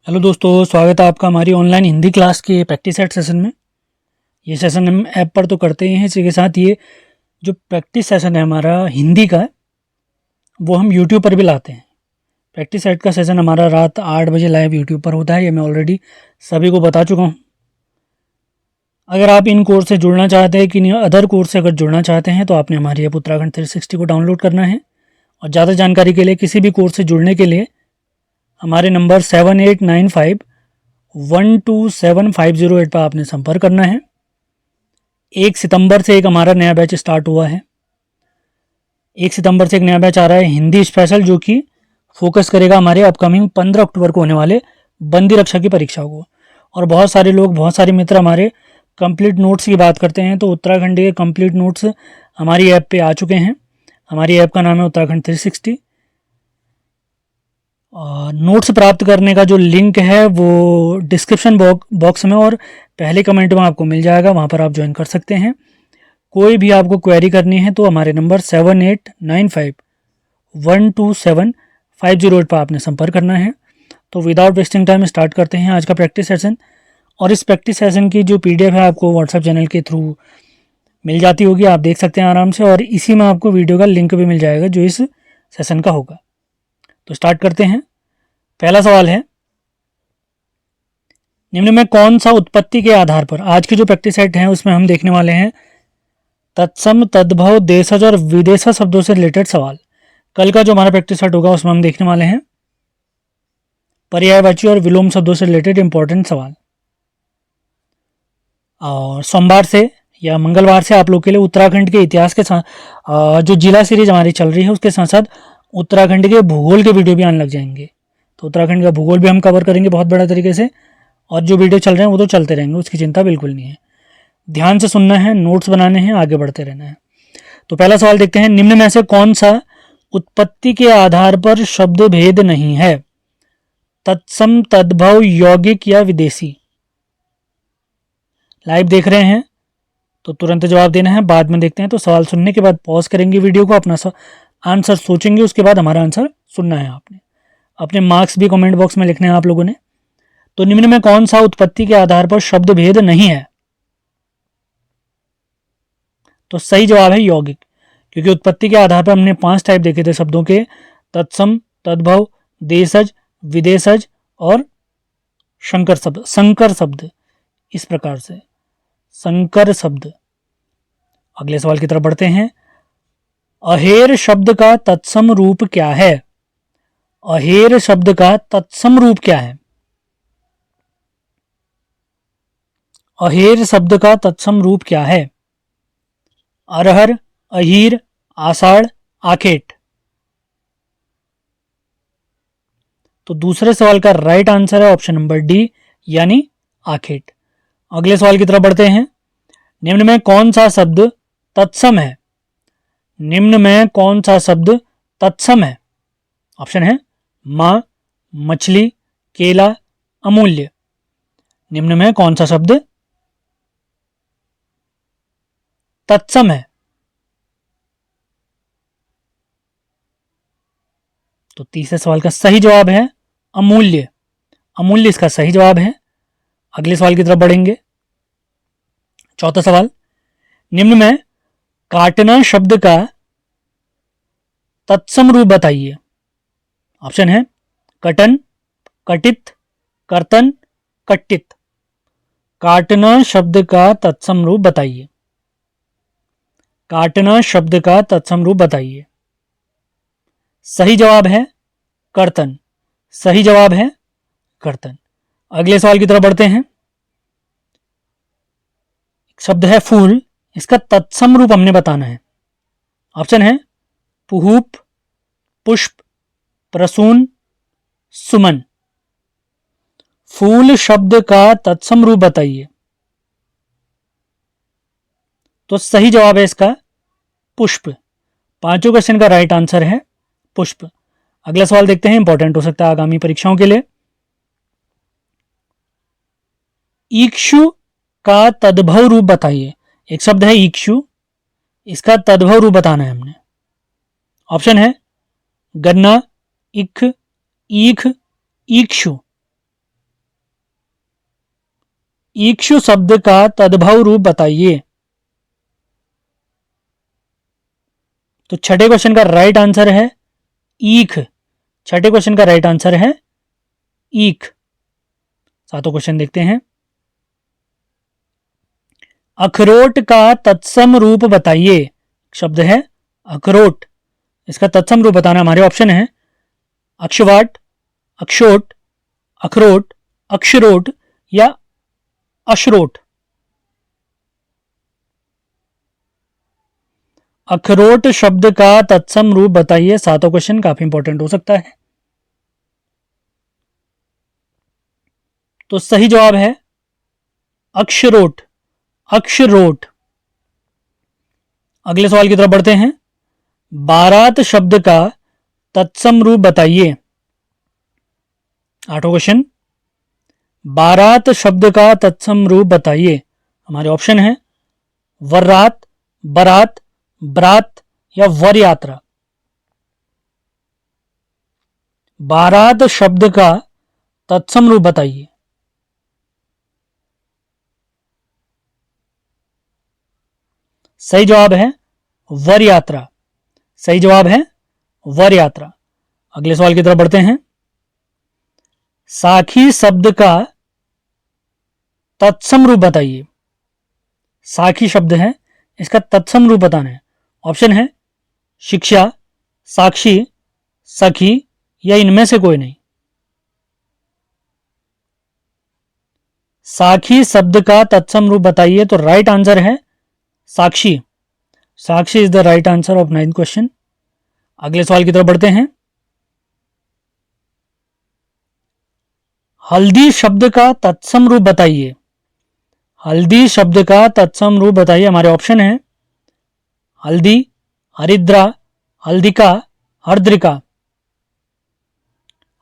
Hello दोस्तों, स्वागत है आपका हमारी ऑनलाइन हिंदी क्लास के प्रैक्टिस सेट सेशन में। ये सेशन हम ऐप पर तो करते ही हैं, इसी के साथ ये जो प्रैक्टिस सेशन है हमारा हिंदी का, वो हम यूट्यूब पर भी लाते हैं। प्रैक्टिस सेट का सेशन हमारा रात 8 बजे लाइव यूट्यूब पर होता है, ये मैं ऑलरेडी सभी को बता चुका हूँ। अगर आप इन कोर्स से जुड़ना चाहते हैं कि अदर कोर्स से अगर जुड़ना चाहते हैं तो आपने हमारी ऐप उत्तराखंड 360 को डाउनलोड करना है। और ज़्यादा जानकारी के लिए किसी भी कोर्स से जुड़ने के लिए हमारे नंबर 7895127508 पर आपने संपर्क करना है। 1 सितंबर से एक हमारा नया बैच स्टार्ट हुआ है। 1 सितंबर से एक नया बैच आ रहा है हिंदी स्पेशल, जो कि फोकस करेगा हमारे अपकमिंग 15 अक्टूबर को होने वाले बंदी रक्षा की परीक्षा को। और बहुत सारे लोग, बहुत सारे मित्र हमारे कंप्लीट नोट्स की बात करते हैं, तो उत्तराखंड के कंप्लीट नोट्स हमारी ऐप पे आ चुके हैं। हमारी ऐप का नाम है उत्तराखंड 360। नोट्स प्राप्त करने का जो लिंक है वो डिस्क्रिप्शन बॉक्स में और पहले कमेंट में आपको मिल जाएगा, वहाँ पर आप ज्वाइन कर सकते हैं। कोई भी आपको क्वेरी करनी है तो हमारे नंबर 7895127508 पर आपने संपर्क करना है। तो विदाउट वेस्टिंग टाइम स्टार्ट करते हैं आज का प्रैक्टिस सेशन। और इस प्रैक्टिस सेशन की जो PDF है आपको व्हाट्सएप चैनल के थ्रू मिल जाती होगी, आप देख सकते हैं आराम से। और इसी में आपको वीडियो का लिंक भी मिल जाएगा जो इस सेशन का होगा। तो स्टार्ट करते हैं। पहला सवाल है, निम्न में कौन सा उत्पत्ति के आधार पर, आज की जो प्रैक्टिस सेट है उसमें हम देखने वाले हैं तत्सम, तद्भव, देशज और विदेशज शब्दों से रिलेटेड सवाल। कल का जो हमारा प्रैक्टिस सेट होगा उसमें हम देखने वाले हैं पर्यायवाची और विलोम शब्दों से रिलेटेड इंपॉर्टेंट सवाल। और सोमवार से या मंगलवार से आप लोग के लिए उत्तराखंड के इतिहास के साथ जो जिला सीरीज हमारी चल रही है उसके साथ साथ उत्तराखंड के भूगोल के वीडियो भी आने लग जाएंगे। तो उत्तराखंड का भूगोल भी हम कवर करेंगे बहुत बड़ा तरीके से। और जो वीडियो चल रहे हैं वो तो चलते रहेंगे, उसकी चिंता बिल्कुल नहीं है। ध्यान से सुनना है, नोट्स बनाने हैं, आगे बढ़ते रहना है। तो पहला सवाल देखते हैं, निम्न में से कौन सा उत्पत्ति के आधार पर शब्द भेद नहीं है? तत्सम, तद्भव, यौगिक या विदेशी? लाइव देख रहे हैं तो तुरंत जवाब देना है, बाद में देखते हैं। तो सवाल सुनने के बाद पॉज करेंगे वीडियो को, अपना आंसर सोचेंगे, उसके बाद हमारा आंसर सुनना है आपने। अपने मार्क्स भी कमेंट बॉक्स में लिखने हैं आप लोगों ने। तो निम्न में कौन सा उत्पत्ति के आधार पर शब्द भेद नहीं है? तो सही जवाब है यौगिक, क्योंकि उत्पत्ति के आधार पर हमने 5 टाइप देखे थे शब्दों के, तत्सम, तद्भव, देशज, विदेशज और संकर शब्द। इस प्रकार से संकर शब्द। अगले सवाल की तरफ बढ़ते हैं। अहेर शब्द का तत्सम रूप क्या है? अहेर शब्द का तत्सम रूप क्या है? अहेर शब्द का तत्सम रूप क्या है? अरहर, अहीर, आषाढ़, आखेट। तो दूसरे सवाल का राइट आंसर है ऑप्शन नंबर डी, यानी आखेट। अगले सवाल की तरफ बढ़ते हैं। निम्न में कौन सा शब्द तत्सम है? निम्न में कौन सा शब्द तत्सम है? ऑप्शन है मां, मछली, केला, अमूल्य। निम्न में कौन सा शब्द तत्सम है? तो तीसरे सवाल का सही जवाब है अमूल्य। अमूल्य इसका सही जवाब है। अगले सवाल की तरफ बढ़ेंगे। चौथा सवाल, निम्न में काटना शब्द का तत्सम रूप बताइए। ऑप्शन है कटन, कटित, कर्तन, कट्टित। काटना शब्द का तत्सम रूप बताइए। काटना शब्द का तत्सम रूप बताइए। सही जवाब है कर्तन। सही जवाब है कर्तन। अगले सवाल की तरफ बढ़ते हैं। शब्द है फूल, इसका तत्सम रूप हमने बताना है। ऑप्शन है पुहूप, पुष्प, प्रसून, सुमन। फूल शब्द का तत्सम रूप बताइए। तो सही जवाब है इसका पुष्प। 5 क्वेश्चन का राइट आंसर है पुष्प। अगला सवाल देखते हैं, इंपॉर्टेंट हो सकता है आगामी परीक्षाओं के लिए। इक्षु का तद्भव रूप बताइए। एक शब्द है इक्षु, इसका तद्भव रूप बताना है हमने। ऑप्शन है गन्ना, इख, ईख, ईक्षु। इक्षु शब्द का तद्भव रूप बताइए। तो छठे क्वेश्चन का राइट आंसर है ईख। छठे क्वेश्चन का राइट आंसर है ईख। सातों क्वेश्चन देखते हैं। अखरोट का तत्सम रूप बताइए। शब्द है अखरोट, इसका तत्सम रूप बताना हमारे ऑप्शन है अक्षवाट, अक्षोट, अखरोट, अक्षरोट या अशरोट। अखरोट शब्द का तत्सम रूप बताइए। सातों क्वेश्चन काफी इंपॉर्टेंट हो सकता है। तो सही जवाब है अक्षरोट, अक्षरोट। अगले सवाल की तरफ बढ़ते हैं। बारात शब्द का तत्सम रूप बताइए। आठवां क्वेश्चन, बारात शब्द का तत्सम रूप बताइए। हमारे ऑप्शन है वर्रात, बरात, बरात या वर यात्रा। बारात शब्द का तत्सम रूप बताइए। सही जवाब है वर यात्रा। सही जवाब है वर यात्रा। अगले सवाल की तरफ बढ़ते हैं। साखी शब्द का तत्सम रूप बताइए। साखी शब्द है, इसका तत्सम रूप बताना है। ऑप्शन है शिक्षा, साक्षी, सखी या इनमें से कोई नहीं। साखी शब्द का तत्सम रूप बताइए। तो राइट आंसर है Sakshi. Sakshi is the right answer of 9th question. अगले सवाल की तरफ बढ़ते हैं। हल्दी शब्द का तत्सम रूप बताइए। हल्दी शब्द का तत्सम रूप बताइए। हमारे ऑप्शन है हल्दी, हरिद्रा, हल्दिका, हरद्रिका।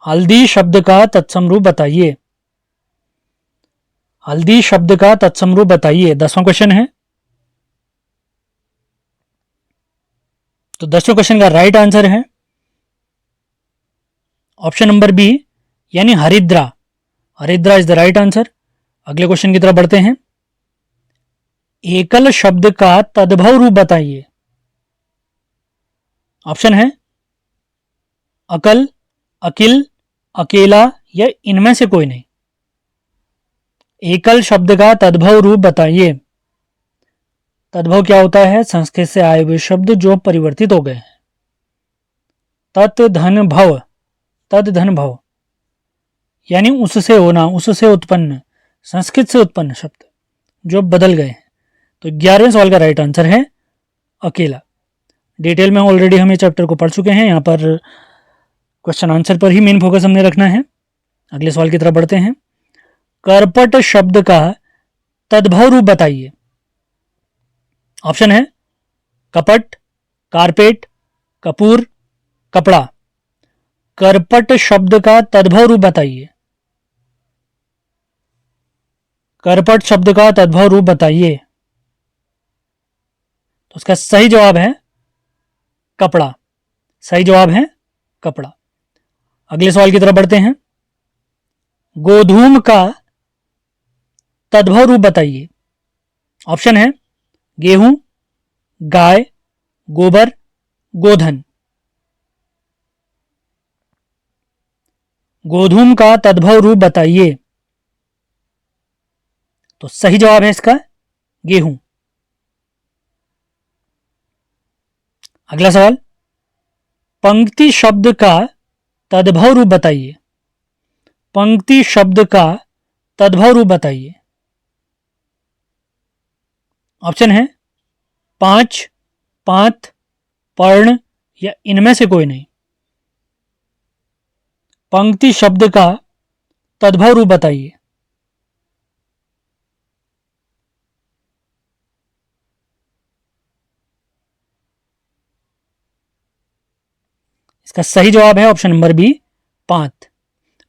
हल्दी शब्द का तत्सम रूप बताइए। हल्दी शब्द का तत्सम रूप बताइए। 10वां क्वेश्चन है। तो 10वें क्वेश्चन का राइट आंसर है ऑप्शन नंबर बी, यानी हरिद्रा। हरिद्रा इज द राइट आंसर। अगले क्वेश्चन की तरफ बढ़ते हैं। एकल शब्द का तद्भव रूप बताइए। ऑप्शन है अकल, अकिल, अकेला या इनमें से कोई नहीं। एकल शब्द का तद्भव रूप बताइए। तद्भव क्या होता है? संस्कृत से आए हुए शब्द जो परिवर्तित हो गए हैं। तत् धन भव, तद धन भव यानी उससे होना, उससे उत्पन्न, संस्कृत से उत्पन्न शब्द जो बदल गए हैं। तो 11वें सवाल का राइट आंसर है अकेला। डिटेल में ऑलरेडी हम ये चैप्टर को पढ़ चुके हैं। यहाँ पर क्वेश्चन आंसर पर ही मेन फोकस हमने रखना है। अगले सवाल की तरफ बढ़ते हैं। करपट शब्द का तद्भव रूप बताइए। ऑप्शन है कपट, कारपेट, कपूर, कपड़ा। करपट शब्द का तद्भव रूप बताइए। करपट शब्द का तद्भव रूप बताइए। तो उसका सही जवाब है कपड़ा। सही जवाब है कपड़ा। अगले सवाल की तरफ बढ़ते हैं। गोधूम का तद्भव रूप बताइए। ऑप्शन है गेहूं, गाय, गोबर, गोधन। गोधूम का तद्भव रूप बताइए। तो सही जवाब है इसका गेहूं। अगला सवाल, पंक्ति शब्द का तद्भव रूप बताइए। पंक्ति शब्द का तद्भव रूप बताइए। ऑप्शन है पांच, पांत, पर्ण या इनमें से कोई नहीं। पंक्ति शब्द का तद्भव रूप बताइए। इसका सही जवाब है ऑप्शन नंबर बी, पांत।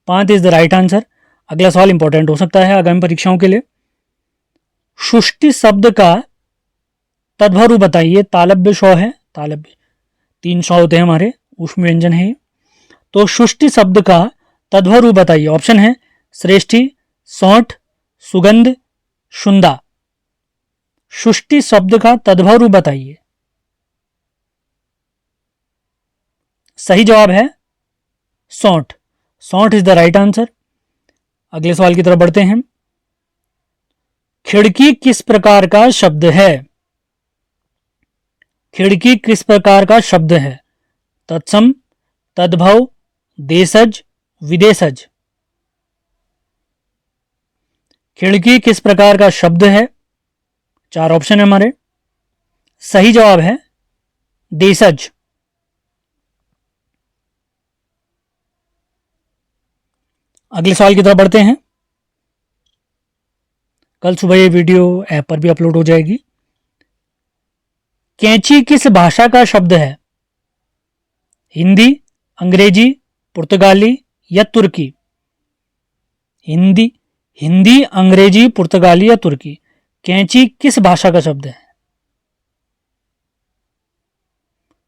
पांत इज द राइट आंसर। अगला सवाल इंपॉर्टेंट हो सकता है आगामी परीक्षाओं के लिए। शुष्टि शब्द का तद्भव रूप बताइए। तालब्य शौ है, तालब्य 3 शौ होते हैं हमारे, ऊष्म व्यंजन है ये। तो शुष्टि शब्द का तद्भव रूप बताइए। ऑप्शन है श्रेष्ठी, सौंठ, सुगंध शुंदा। शुष्टि शब्द का तद्भव रूप बताइए। सही जवाब है सौंठ। सौंठ इज द राइट आंसर। अगले सवाल की तरफ बढ़ते हैं। खिड़की किस प्रकार का शब्द है? खिड़की किस प्रकार का शब्द है? तत्सम, तद्भव, देशज, विदेशज। खिड़की किस प्रकार का शब्द है? 4 ऑप्शन है हमारे। सही जवाब है देशज। अगले सवाल की तरफ बढ़ते हैं। कल सुबह ये वीडियो ऐप पर भी अपलोड हो जाएगी। कैंची किस भाषा का शब्द है? हिंदी, अंग्रेजी, पुर्तगाली या तुर्की? हिंदी, अंग्रेजी, पुर्तगाली या तुर्की। कैंची किस भाषा का शब्द है?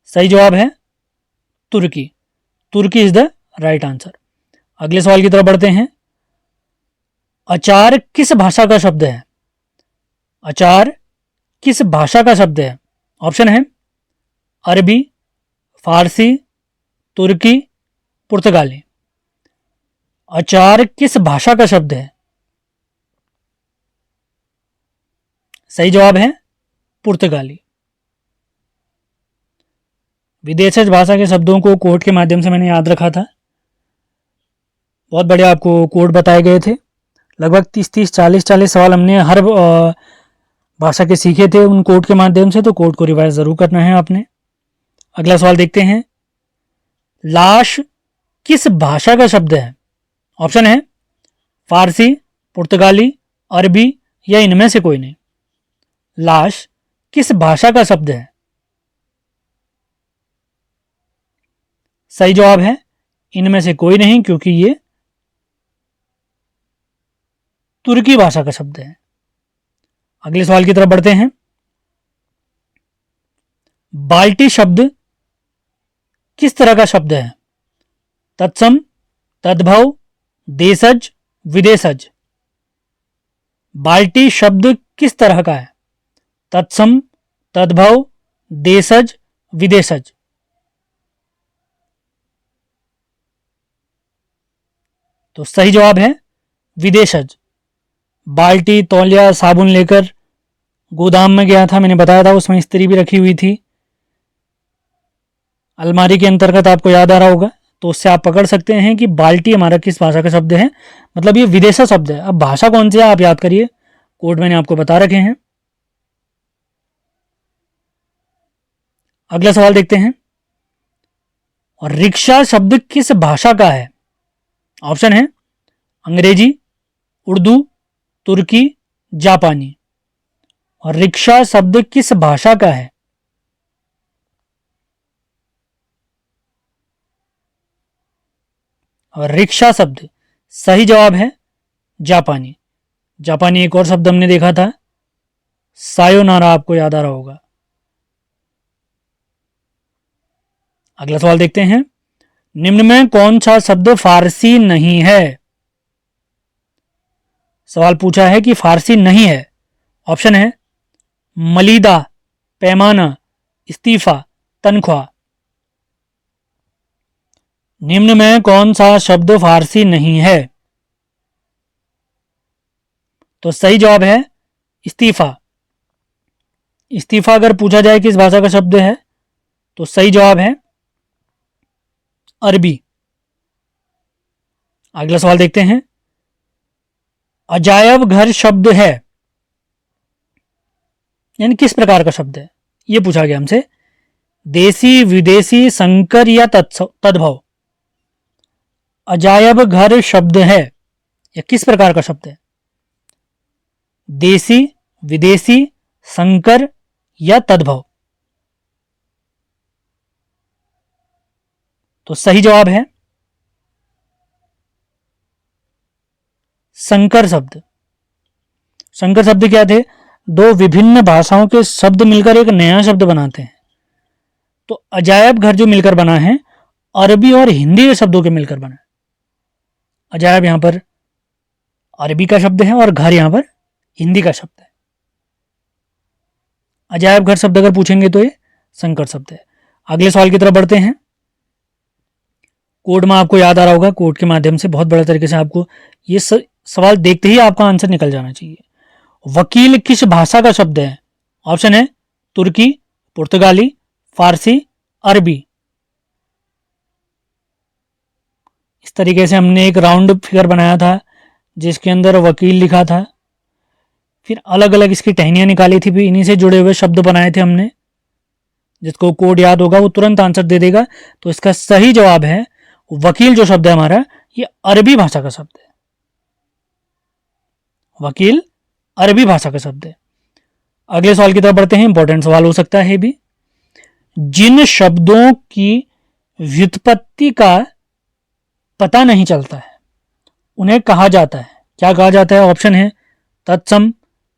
सही जवाब है तुर्की। तुर्की इज द राइट आंसर। अगले सवाल की तरफ बढ़ते हैं। अचार किस भाषा का शब्द है? अचार किस भाषा का शब्द है? ऑप्शन है अरबी, फारसी, तुर्की, पुर्तगाली। अचार किस भाषा का शब्द है? सही जवाब है पुर्तगाली। विदेशज भाषा के शब्दों को कोड के माध्यम से मैंने याद रखा था। बहुत बढ़िया आपको कोड बताए गए थे। लगभग 30 40 सवाल हमने हर भाषा के सीखे थे उन कोड के माध्यम से, तो कोड को रिवाइज ज़रूर करना है आपने। अगला सवाल देखते हैं। लाश किस भाषा का शब्द है? ऑप्शन है फारसी, पुर्तगाली, अरबी या इनमें से कोई नहीं। लाश किस भाषा का शब्द है? सही जवाब है इनमें से कोई नहीं, क्योंकि ये तुर्की भाषा का शब्द है। अगले सवाल की तरफ बढ़ते हैं। बाल्टी शब्द किस तरह का शब्द है? तत्सम, तद्भव, देशज, विदेशज। बाल्टी शब्द किस तरह का है? तत्सम, तद्भव, देशज, विदेशज। तो सही जवाब है विदेशज। बाल्टी, तौलिया, साबुन लेकर गोदाम में गया था, मैंने बताया था, उसमें स्त्री भी रखी हुई थी। अलमारी के अंतर्गत आपको याद आ रहा होगा, तो उससे आप पकड़ सकते हैं कि बाल्टी हमारा किस भाषा का शब्द है। मतलब ये विदेशा शब्द है। अब भाषा कौन सी है आप याद करिए, कोड मैंने आपको बता रखे हैं। अगला सवाल देखते हैं। और रिक्शा शब्द किस भाषा का है? ऑप्शन है अंग्रेजी, उर्दू, तुर्की, जापानी। और रिक्शा शब्द किस भाषा का है? और रिक्शा शब्द सही जवाब है जापानी। जापानी एक और शब्द हमने देखा था, सायोनारा, आपको याद आ रहा होगा। अगला सवाल देखते हैं। निम्न में कौन सा शब्द फारसी नहीं है? सवाल पूछा है कि फारसी नहीं है। ऑप्शन है मलीदा, पैमाना, इस्तीफा, तनख्वाह। निम्न में कौन सा शब्द फारसी नहीं है? तो सही जवाब है इस्तीफा। इस्तीफा अगर पूछा जाए किस भाषा का शब्द है, तो सही जवाब है अरबी। अगला सवाल देखते हैं। अजायब घर शब्द है, यानी किस प्रकार का शब्द है, यह पूछा गया हमसे। देसी, विदेशी, संकर या तद्भव। अजायब घर शब्द है या किस प्रकार का शब्द है? देसी, विदेशी, संकर या तद्भव। तो सही जवाब है संकर शब्द। संकर शब्द क्या थे? दो विभिन्न भाषाओं के शब्द मिलकर एक नया शब्द बनाते हैं। तो अजायब घर जो मिलकर बना है, अरबी और हिंदी के शब्दों के मिलकर बना है। अजायब यहां पर अरबी का शब्द है और घर यहां पर हिंदी का शब्द है। अजायब घर शब्द अगर पूछेंगे तो ये संकर शब्द है। अगले सवाल की तरफ बढ़ते हैं। कोड में आपको याद आ रहा होगा, कोड के माध्यम से बहुत बड़े तरीके से आपको ये सवाल देखते ही आपका आंसर निकल जाना चाहिए। वकील किस भाषा का शब्द है? ऑप्शन है तुर्की, पुर्तगाली, फारसी, अरबी। इस तरीके से हमने एक राउंड फिगर बनाया था जिसके अंदर वकील लिखा था, फिर अलग अलग इसकी टहनियां निकाली थी, फिर इन्हीं से जुड़े हुए शब्द बनाए थे हमने। जिसको कोड याद होगा वो तुरंत आंसर दे देगा। तो इसका सही जवाब है वकील। जो शब्द है हमारा ये अरबी भाषा का शब्द है। वकील अरबी भाषा का शब्द है। अगले सवाल की तरफ बढ़ते हैं, इंपॉर्टेंट सवाल हो सकता है भी। जिन शब्दों की व्युत्पत्ति का पता नहीं चलता है उन्हें कहा जाता है, क्या कहा जाता है? ऑप्शन है तत्सम,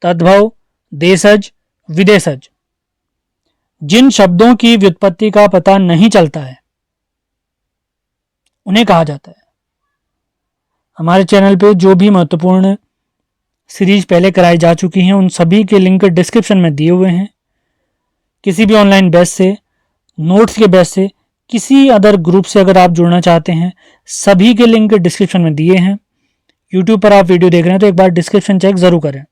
तद्भव, देशज, विदेशज। जिन शब्दों की व्युत्पत्ति का पता नहीं चलता है उन्हें कहा जाता है। हमारे चैनल पे जो भी महत्वपूर्ण सीरीज पहले कराई जा चुकी हैं उन सभी के लिंक डिस्क्रिप्शन में दिए हुए हैं। किसी भी ऑनलाइन बैच से, नोट्स के बैच से, किसी अदर ग्रुप से अगर आप जुड़ना चाहते हैं, सभी के लिंक डिस्क्रिप्शन में दिए हैं। यूट्यूब पर आप वीडियो देख रहे हैं तो एक बार डिस्क्रिप्शन चेक जरूर करें।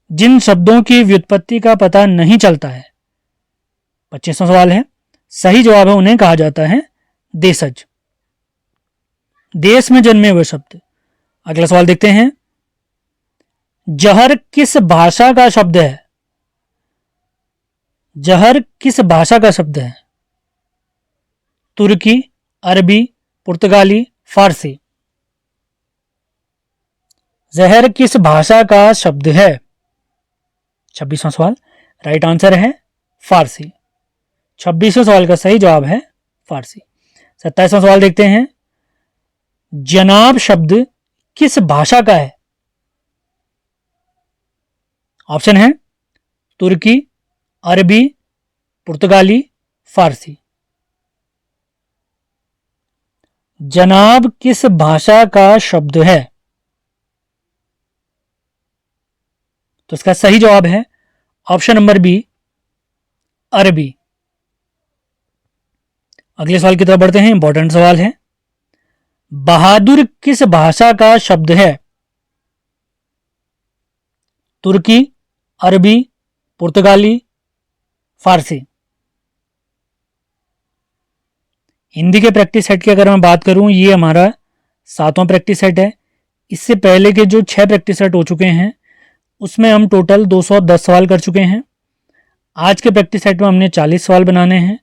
जिन शब्दों की व्युत्पत्ति का पता नहीं चलता है, 25वां सवाल है, सही जवाब है उन्हें कहा जाता है देशज। देश में जन्मे हुए शब्द। अगला सवाल देखते हैं। जहर किस भाषा का शब्द है? जहर किस भाषा का शब्द है? तुर्की, अरबी, पुर्तगाली, फारसी। जहर किस भाषा का शब्द है? 26वां सवाल, राइट आंसर है फारसी। 26वें सवाल का सही जवाब है फारसी। 27वां सवाल देखते हैं। जनाब शब्द किस भाषा का है? ऑप्शन है तुर्की, अरबी, पुर्तगाली, फारसी। जनाब किस भाषा का शब्द है? तो इसका सही जवाब है ऑप्शन नंबर बी, अरबी। अगले सवाल की तरफ बढ़ते हैं, इंपॉर्टेंट सवाल है। बहादुर किस भाषा का शब्द है? तुर्की, अरबी, पुर्तगाली, फारसी। हिंदी के प्रैक्टिस सेट की अगर मैं बात करूं, ये हमारा 7वां प्रैक्टिस सेट है। इससे पहले के जो 6 प्रैक्टिस सेट हो चुके हैं उसमें हम टोटल 210 सवाल कर चुके हैं। आज के प्रैक्टिस सेट में हमने 40 सवाल बनाने हैं।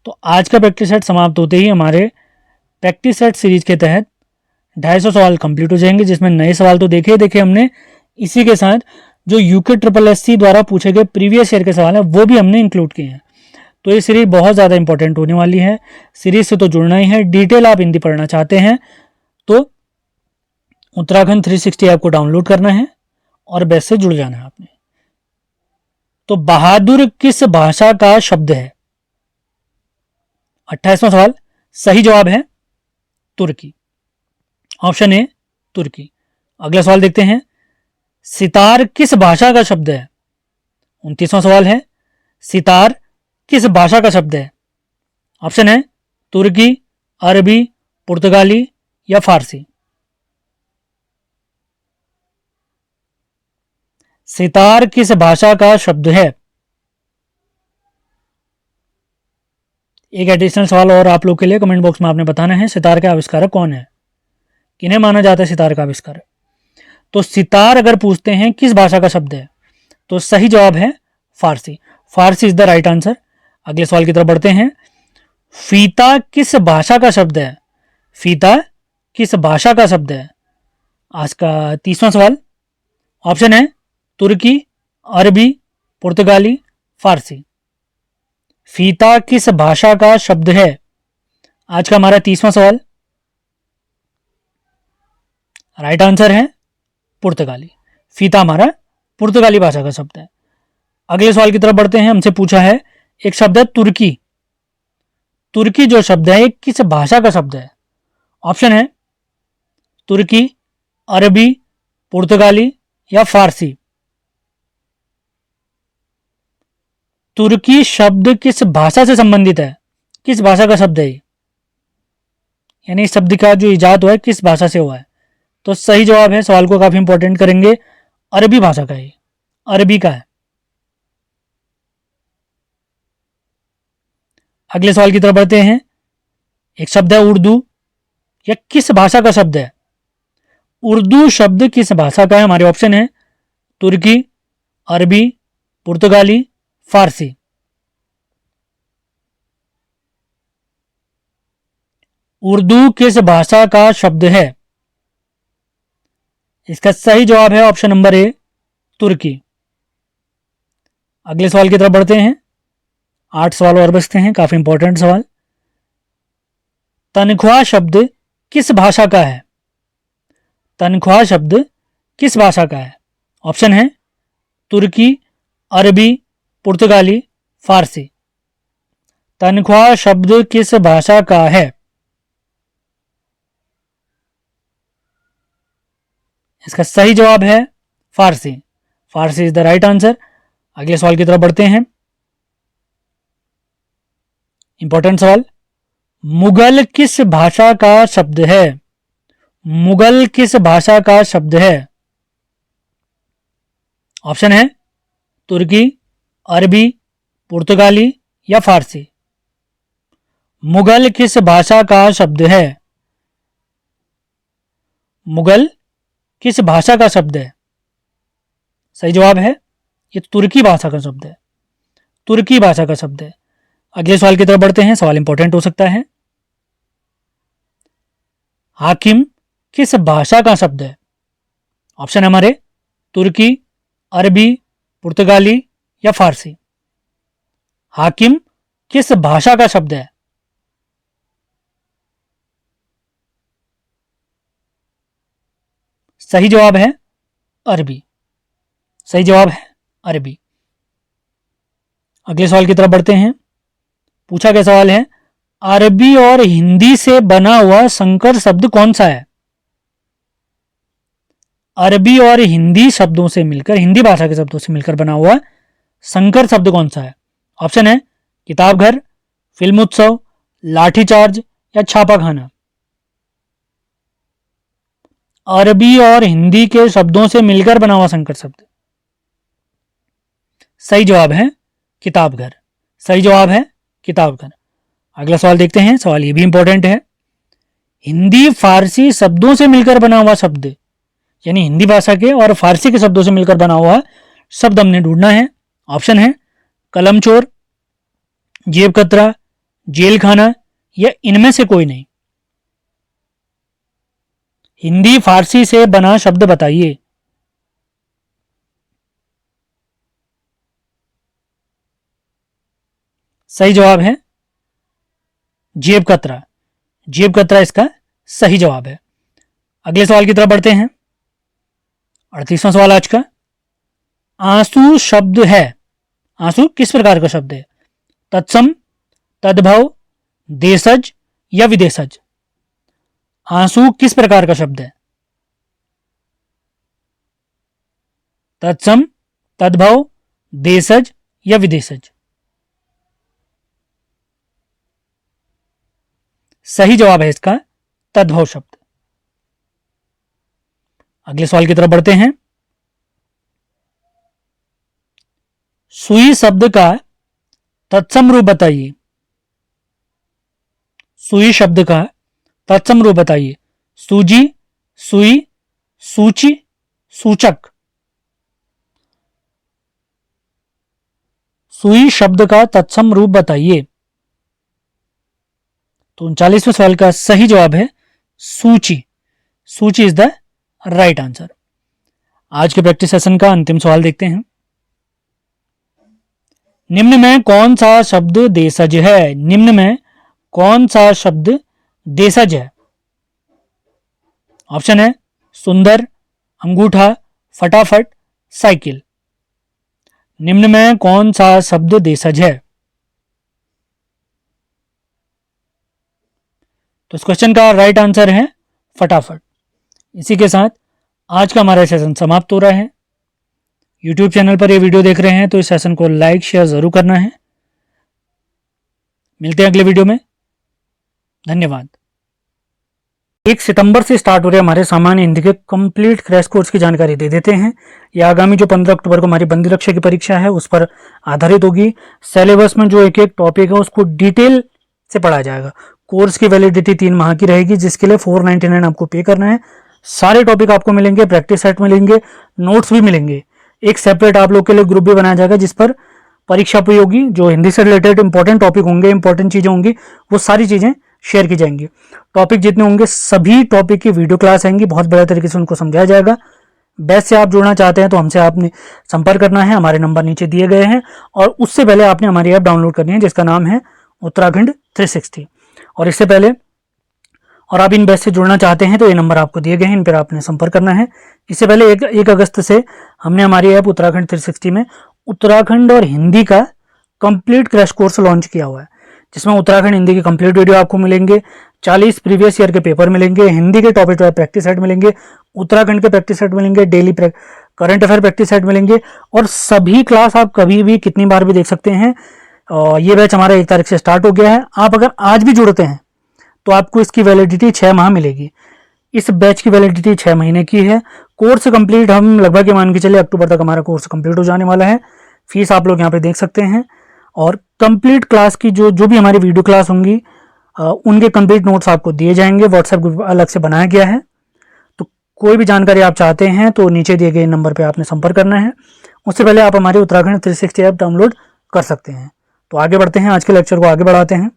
तो आज का प्रैक्टिस सेट समाप्त होते ही हमारे प्रैक्टिस सेट सीरीज के तहत 250 सवाल कंप्लीट हो जाएंगे, जिसमें नए सवाल तो देखे हमने, इसी के साथ जो यूके ट्रिपल एससी द्वारा पूछे गए प्रीवियस ईयर के सवाल हैं वो भी हमने इंक्लूड किए हैं। तो ये सीरीज बहुत ज़्यादा इंपॉर्टेंट होने वाली है। सीरीज से तो जुड़ना ही है। डिटेल आप हिंदी पढ़ना चाहते हैं तो उत्तराखंड 360 ऐप को डाउनलोड करना है और बैच से जुड़ जाना है आपने। तो बहादुर किस भाषा का शब्द है? 28वां सवाल, सही जवाब है तुर्की। ऑप्शन ए तुर्की। अगला सवाल देखते हैं। सितार किस भाषा का शब्द है? 29वां सवाल है, सितार किस भाषा का शब्द है? ऑप्शन है तुर्की, अरबी, पुर्तगाली या फारसी। सितार किस भाषा का शब्द है? एक एडिशनल सवाल और आप लोग के लिए, कमेंट बॉक्स में आपने बताना है सितार का आविष्कारक कौन है, किन्हें माना जाता है सितार का आविष्कारक। तो सितार अगर पूछते हैं किस भाषा का शब्द है तो सही जवाब है फारसी। फारसी इज द राइट आंसर। अगले सवाल की तरफ बढ़ते हैं। फीता किस भाषा का शब्द है? फीता किस भाषा का शब्द है? आज का 30वां सवाल। ऑप्शन है तुर्की, अरबी, पुर्तगाली, फारसी। फीता किस भाषा का शब्द है? आज का हमारा 30वां सवाल। राइट आंसर है पुर्तगाली। फीता हमारा पुर्तगाली भाषा का शब्द है। अगले सवाल की तरफ बढ़ते हैं। हमसे पूछा है एक शब्द है तुर्की। तुर्की जो शब्द है एक किस भाषा का शब्द है? ऑप्शन है तुर्की, अरबी, पुर्तगाली या फारसी। तुर्की शब्द किस भाषा से संबंधित है? किस भाषा का शब्द है ये? यानी इस शब्द का जो इजाद हुआ है किस भाषा से हुआ है? तो सही जवाब है, सवाल को काफी इंपॉर्टेंट करेंगे, अरबी भाषा का है, अरबी का है। अगले सवाल की तरफ बढ़ते हैं। एक शब्द है उर्दू, यह किस भाषा का शब्द है? उर्दू शब्द किस भाषा का है? हमारे ऑप्शन है तुर्की, अरबी, पुर्तगाली, फारसी। उर्दू किस भाषा का शब्द है? इसका सही जवाब है ऑप्शन नंबर ए, तुर्की। अगले सवाल की तरफ बढ़ते हैं। 8 सवाल और बचते हैं, काफी इंपॉर्टेंट सवाल। तनख्वाह शब्द किस भाषा का है? तनख्वाह शब्द किस भाषा का है? ऑप्शन है तुर्की, अरबी, पुर्तगाली, फारसी। तनख्वाह शब्द किस भाषा का है? इसका सही जवाब है फारसी। फारसी इज द राइट आंसर। अगले सवाल की तरफ बढ़ते हैं। इंपॉर्टेंट सवाल, मुगल किस भाषा का शब्द है? मुगल किस भाषा का शब्द है? ऑप्शन है तुर्की, अरबी, पुर्तगाली या फारसी। मुगल किस भाषा का शब्द है? मुगल किस भाषा का शब्द है? सही जवाब है ये तुर्की भाषा का शब्द है, तुर्की भाषा का शब्द है। अगले सवाल की तरफ बढ़ते हैं, सवाल इंपॉर्टेंट हो सकता है। हाकिम किस भाषा का शब्द है? ऑप्शन है हमारे तुर्की, अरबी, पुर्तगाली या फारसी। हाकिम किस भाषा का शब्द है? सही जवाब है अरबी। सही जवाब है अरबी। अगले सवाल की तरफ बढ़ते हैं। पूछा गया सवाल है, अरबी और हिंदी से बना हुआ संकर शब्द कौन सा है? अरबी और हिंदी शब्दों से मिलकर, हिंदी भाषा के शब्दों से मिलकर बना हुआ संकर शब्द कौन सा है? ऑप्शन है किताब घर, फिल्म उत्सव, लाठीचार्ज या छापाखाना। अरबी और हिंदी के शब्दों से मिलकर बना हुआ संकर शब्द। सही जवाब है किताब घर। सही जवाब है किताब घर। अगला सवाल देखते हैं, सवाल ये भी इंपॉर्टेंट है। हिंदी फारसी शब्दों से मिलकर बना हुआ शब्द, यानी हिंदी भाषा के और फारसी के शब्दों से मिलकर बना हुआ शब्द हमने ढूंढना है। ऑप्शन है कलम चोर, जेब कतरा, जेल खाना या इनमें से कोई नहीं। हिंदी फारसी से बना शब्द बताइए। सही जवाब है जेब कतरा। जेब कतरा इसका सही जवाब है। अगले सवाल की तरफ बढ़ते हैं। 38वां सवाल आज का, आंसू शब्द है, आंसू किस प्रकार का शब्द है? तत्सम, तद्भव, देशज या विदेशज। आंसू किस प्रकार का शब्द है? तत्सम, तद्भव, देशज या विदेशज। सही जवाब है इसका तद्भव शब्द। अगले सवाल की तरफ बढ़ते हैं। सुई शब्द का तत्सम रूप बताइए। सुई शब्द का तत्सम रूप बताइए। सूजी, सुई, सूची, सूचक। सुई शब्द का तत्सम रूप बताइए। तो 39वें सवाल का सही जवाब है सूची। सूची इज द राइट आंसर। आज के प्रैक्टिस सेशन का अंतिम सवाल देखते हैं। निम्न में कौन सा शब्द देशज है? निम्न में कौन सा शब्द देशज है? ऑप्शन है सुंदर, अंगूठा, फटाफट, साइकिल। निम्न में कौन सा शब्द देशज है? तो इस क्वेश्चन का राइट आंसर है फटाफट। इसी के साथ आज का हमारा सेशन समाप्त हो रहा है। यूट्यूब चैनल पर ये वीडियो देख रहे हैं तो इस सेशन को लाइक शेयर ज़रूर करना है। मिलते हैं अगले वीडियो में, धन्यवाद। 1 सितंबर से स्टार्ट हो रहे हमारे सामान्य हिंदी के कंप्लीट क्रैश कोर्स की जानकारी दे देते हैं। ये आगामी जो 15 अक्टूबर को हमारी बंदी रक्षा की परीक्षा है उस पर आधारित होगी। सिलेबस में जो एक एक टॉपिक है उसको डिटेल से पढ़ाया जाएगा। कोर्स की वैलिडिटी 3 माह की रहेगी, जिसके लिए 499 आपको पे करना है। सारे टॉपिक आपको मिलेंगे, प्रैक्टिस सेट मिलेंगे, नोट्स भी मिलेंगे। एक सेपरेट आप लोग के लिए ग्रुप भी बनाया जाएगा जिस पर परीक्षा उपयोगी जो हिंदी से रिलेटेड इंपॉर्टेंट टॉपिक होंगे, इंपॉर्टेंट चीजें होंगी, वो सारी चीजें शेयर की जाएंगी। टॉपिक जितने होंगे सभी टॉपिक की वीडियो क्लास आएंगी, बहुत बड़े तरीके से उनको समझाया जाएगा। बैच से आप जुड़ना चाहते हैं तो हमसे आपने संपर्क करना है, हमारे नंबर नीचे दिए गए हैं। और उससे पहले आपने हमारी ऐप डाउनलोड करनी है जिसका नाम है उत्तराखंड 360। और इससे पहले और आप इन बैच से जुड़ना चाहते हैं तो ये नंबर आपको दिए गए हैं, इन पर आपने संपर्क करना है। इससे पहले 1 अगस्त से हमने हमारी ऐप उत्तराखंड 360 में उत्तराखंड और हिंदी का कंप्लीट क्रैश कोर्स लॉन्च किया हुआ है, जिसमें उत्तराखंड हिंदी की कंप्लीट वीडियो आपको मिलेंगे, 40 प्रीवियस ईयर के पेपर मिलेंगे, हिंदी के टॉपिक प्रैक्टिस सेट मिलेंगे, उत्तराखंड के प्रैक्टिस सेट मिलेंगे, daily current affair practice set मिलेंगे। और सभी क्लास आप कभी भी कितनी बार भी देख सकते हैं। ये बैच हमारा 1 तारीख से स्टार्ट हो गया है। आप अगर आज भी जुड़ते हैं तो आपको इसकी वैलिडिटी 6 माह मिलेगी। इस बैच की वैलिडिटी 6 महीने की है। कोर्स कंप्लीट हम लगभग मान के चले अक्टूबर तक हमारा कोर्स कंप्लीट हो जाने वाला है। फीस आप लोग यहाँ पे देख सकते हैं। और कंप्लीट क्लास की जो भी हमारी वीडियो क्लास होंगी उनके कंप्लीट नोट्स आपको दिए जाएंगे। व्हाट्सएप ग्रुप अलग से बनाया गया है। तो कोई भी जानकारी आप चाहते हैं तो नीचे दिए गए नंबर पर आपने संपर्क करना है। उससे पहले आप हमारे उत्तराखंड 360 ऐप डाउनलोड कर सकते हैं। तो आगे बढ़ते हैं, आज के लेक्चर को आगे बढ़ाते हैं।